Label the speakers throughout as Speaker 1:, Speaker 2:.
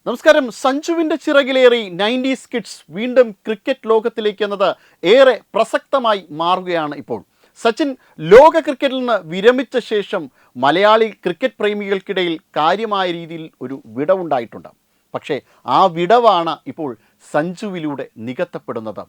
Speaker 1: നമസ്കാരം. സഞ്ജുവിൻ്റെ ചിറകിലേറി 90s kids വീണ്ടും cricket ലോകത്തിലേക്ക് എന്നത് ഏറെ പ്രസക്തമായി മാറുകയാണ് ഇപ്പോൾ. സച്ചിൻ ലോക ക്രിക്കറ്റിൽ നിന്ന് വിരമിച്ച ശേഷം മലയാളി ക്രിക്കറ്റ് പ്രേമികൾക്കിടയിൽ കാര്യമായ രീതിയിൽ ഒരു വിടവുണ്ടായിട്ടുണ്ട്. പക്ഷേ ആ വിടവാണ് ഇപ്പോൾ സഞ്ജുവിലൂടെ നികത്തപ്പെടുന്നത്.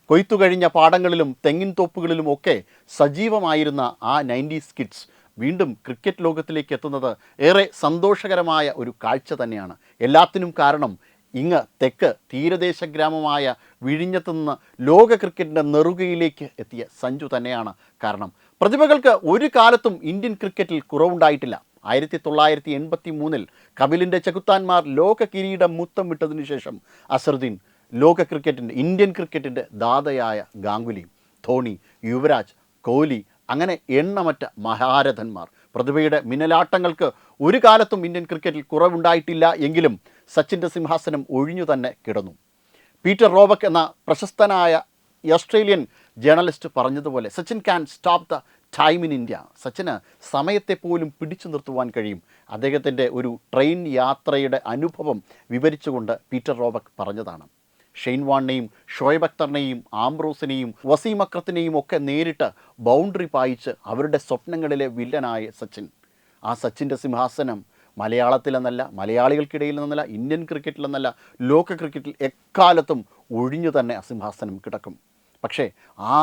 Speaker 1: കൊയ്ത്തു കഴിഞ്ഞ പാടങ്ങളിലും തെങ്ങിൻ തോപ്പുകളിലുമൊക്കെ സജീവമായിരുന്ന ആ 90s കിഡ്സ് വീണ്ടും ക്രിക്കറ്റ് ലോകത്തിലേക്ക് എത്തുന്നത് ഏറെ സന്തോഷകരമായ ഒരു കാഴ്ച തന്നെയാണ്. എല്ലാത്തിനും കാരണം ഇങ്ങ് തെക്ക് തീരദേശ ഗ്രാമമായ വിഴിഞ്ഞത്ത് നിന്ന് ലോക ക്രിക്കറ്റിൻ്റെ നെറുകയിലേക്ക് എത്തിയ സഞ്ജു തന്നെയാണ് കാരണം. പ്രതിഭകൾക്ക് ഒരു കാലത്തും ഇന്ത്യൻ ക്രിക്കറ്റിൽ കുറവുണ്ടായിട്ടില്ല. 1983 കപിലിൻ്റെ ചെകുത്താന്മാർ ലോക കിരീടം മുത്തം വിട്ടതിനു ശേഷം അസറുദ്ദീൻ, ലോക ക്രിക്കറ്റിൻ്റെ ഇന്ത്യൻ ക്രിക്കറ്റിൻ്റെ ദാതയായ ഗാംഗുലി, ധോണി, യുവരാജ്, കോഹ്ലി, അങ്ങനെ എണ്ണമറ്റ മഹാരഥന്മാർ. പ്രതിഭയുടെ മിന്നലാട്ടങ്ങൾക്ക് ഒരു കാലത്തും ഇന്ത്യൻ ക്രിക്കറ്റിൽ കുറവുണ്ടായിട്ടില്ല എങ്കിലും സച്ചിൻ്റെ സിംഹാസനം ഒഴിഞ്ഞു തന്നെ കിടന്നു. പീറ്റർ റോബക്ക് എന്ന പ്രശസ്തനായ ഓസ്ട്രേലിയൻ ജേർണലിസ്റ്റ് പറഞ്ഞതുപോലെ Sachin can stop the time in India. സച്ചിന് സമയത്തെ പോലും പിടിച്ചു നിർത്തുവാൻ കഴിയും. അദ്ദേഹത്തിൻ്റെ ഒരു ട്രെയിൻ യാത്രയുടെ അനുഭവം വിവരിച്ചുകൊണ്ട് പീറ്റർ റോബക്ക് പറഞ്ഞതാണ്. ഷെയ്ൻ വാണിനെയും ഷോയബ് അക്തറിനെയും ആംബ്രോസിനെയും വസീം അക്രത്തിനെയും ഒക്കെ നേരിട്ട് ബൗണ്ടറി പായിച്ച് അവരുടെ സ്വപ്നങ്ങളിലെ വില്ലനായ സച്ചിൻ. ആ സച്ചിൻ്റെ സിംഹാസനം മലയാളത്തിലെന്നല്ല, മലയാളികൾക്കിടയിൽ നിന്നല്ല, ഇന്ത്യൻ ക്രിക്കറ്റിലെന്നല്ല, ലോക ക്രിക്കറ്റിൽ എക്കാലത്തും ഒഴിഞ്ഞു തന്നെ ആ സിംഹാസനം കിടക്കും. പക്ഷേ ആ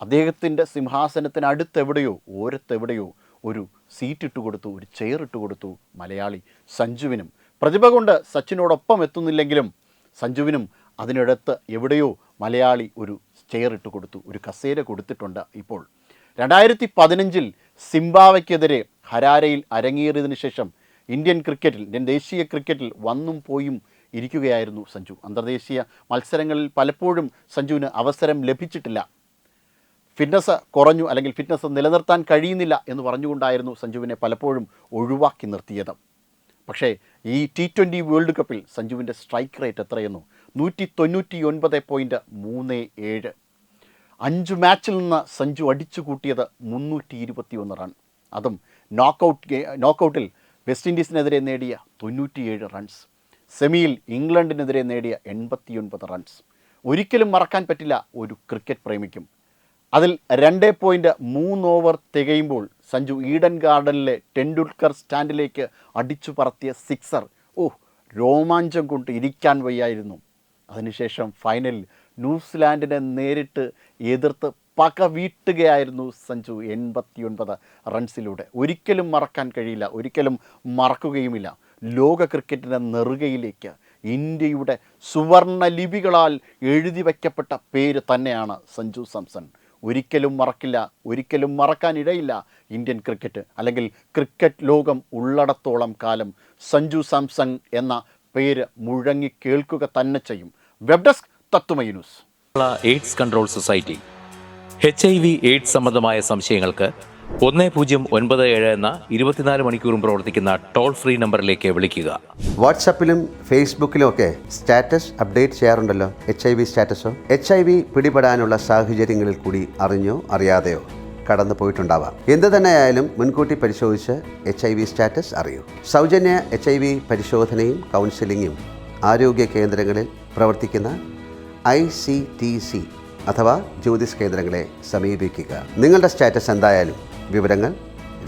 Speaker 1: അദ്ദേഹത്തിൻ്റെ സിംഹാസനത്തിനടുത്തെവിടെയോ ഓരത്തെവിടെയോ ഒരു സീറ്റ് ഇട്ട് കൊടുത്തു, ഒരു ചെയർ ഇട്ട് കൊടുത്തു മലയാളി സഞ്ജുവിനും. പ്രതിഭ കൊണ്ട് സച്ചിനോടൊപ്പം എത്തുന്നില്ലെങ്കിലും സഞ്ജുവിനും അതിനടുത്ത് എവിടെയോ മലയാളി ഒരു ചെയർ ഇട്ട് കൊടുത്തു, ഒരു കസേര കൊടുത്തിട്ടുണ്ട്. ഇപ്പോൾ 2015 സിംബാബ്വെക്കെതിരെ ഹരാരയിൽ അരങ്ങേറിയതിനു ശേഷം ഇന്ത്യൻ ദേശീയ ക്രിക്കറ്റിൽ വന്നും പോയും ഇരിക്കുകയായിരുന്നു സഞ്ജു. അന്തർദേശീയ മത്സരങ്ങളിൽ പലപ്പോഴും സഞ്ജുവിന് അവസരം ലഭിച്ചിട്ടില്ല. ഫിറ്റ്നസ് കുറഞ്ഞു, അല്ലെങ്കിൽ ഫിറ്റ്നസ് നിലനിർത്താൻ കഴിയുന്നില്ല എന്ന് പറഞ്ഞുകൊണ്ടായിരുന്നു സഞ്ജുവിനെ പലപ്പോഴും ഒഴിവാക്കി നിർത്തിയത്. പക്ഷേ ഈ T20 വേൾഡ് കപ്പിൽ സഞ്ജുവിൻ്റെ സ്ട്രൈക്ക് റേറ്റ് എത്രയെന്നു? 199.37. 5 മാച്ചിൽ നിന്ന് സഞ്ജു അടിച്ചു കൂട്ടിയത് 321 റൺ. അതും നോക്കൗട്ടിൽ വെസ്റ്റ് ഇൻഡീസിനെതിരെ നേടിയ 97 റൺസ്, സെമിയിൽ ഇംഗ്ലണ്ടിനെതിരെ നേടിയ 89 റൺസ്. ഒരിക്കലും മറക്കാൻ പറ്റില്ല ഒരു ക്രിക്കറ്റ് പ്രേമിക്കും. അതിൽ 2.3 ഓവർ തികയുമ്പോൾ സഞ്ജു ഈഡൻ ഗാർഡനിലെ ടെണ്ടുൽക്കർ സ്റ്റാൻഡിലേക്ക് അടിച്ചു പറത്തിയ സിക്സർ, രോമാഞ്ചം കൊണ്ട് ഇരിക്കാൻ വയ്യായിരുന്നു. അതിനുശേഷം ഫൈനലിൽ ന്യൂസിലാൻഡിനെ നേരിട്ട് എതിർത്ത് പക വീട്ടുകയായിരുന്നു സഞ്ജു 89 റൺസിലൂടെ. ഒരിക്കലും മറക്കാൻ കഴിയില്ല, ഒരിക്കലും മറക്കുകയുമില്ല. ലോക ക്രിക്കറ്റിൻ്റെ നെറുകയിലേക്ക് ഇന്ത്യയുടെ സുവർണ ലിപികളാൽ എഴുതി വയ്ക്കപ്പെട്ട പേര് തന്നെയാണ് സഞ്ജു സാംസൺ. ഒരിക്കലും മറക്കില്ല, ഒരിക്കലും മറക്കാനിടയില്ല ഇന്ത്യൻ ക്രിക്കറ്റ്, അല്ലെങ്കിൽ ക്രിക്കറ്റ് ലോകം ഉള്ളടത്തോളം കാലം സഞ്ജു സാംസൺ എന്ന പേര് മുഴങ്ങി കേൾക്കുക തന്നെ ചെയ്യും. Web desk Tatwamayi news.
Speaker 2: AIDS control society. HIV AIDS സംബന്ധമായ സംശയങ്ങൾക്ക് 1097 എന്ന 24 മണിക്കൂറും പ്രവർത്തിക്കുന്ന ടോൾ ഫ്രീ നമ്പറിലേക്ക് വിളിക്കുക.
Speaker 3: വാട്സാപ്പിലും ഫേസ്ബുക്കിലും ഒക്കെ സ്റ്റാറ്റസ് അപ്ഡേറ്റ് ചെയ്യാറുണ്ടല്ലോ. HIV സ്റ്റാറ്റസോ HIV പിടിപെടാനുള്ള സാഹചര്യങ്ങളിൽ കൂടി അറിഞ്ഞോ അറിയാതെയോ കടന്നു പോയിട്ടുണ്ടാവാം. എന്ത് തന്നെയായാലും മുൻകൂട്ടി പരിശോധിച്ച് HIV സ്റ്റാറ്റസ് അറിയൂ. സൗജന്യ HIV പരിശോധനയും കൗൺസിലിങ്ങും ആരോഗ്യ കേന്ദ്രങ്ങളിൽ പ്രവർത്തിക്കുന്ന ICTC അഥവാ ജ്യോതിസ് കേന്ദ്രങ്ങളെ സമീപിക്കുക. നിങ്ങളുടെ സ്റ്റാറ്റസ് എന്തായാലും വിവരങ്ങൾ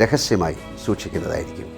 Speaker 3: രഹസ്യമായി സൂക്ഷിക്കുന്നതായിരിക്കും.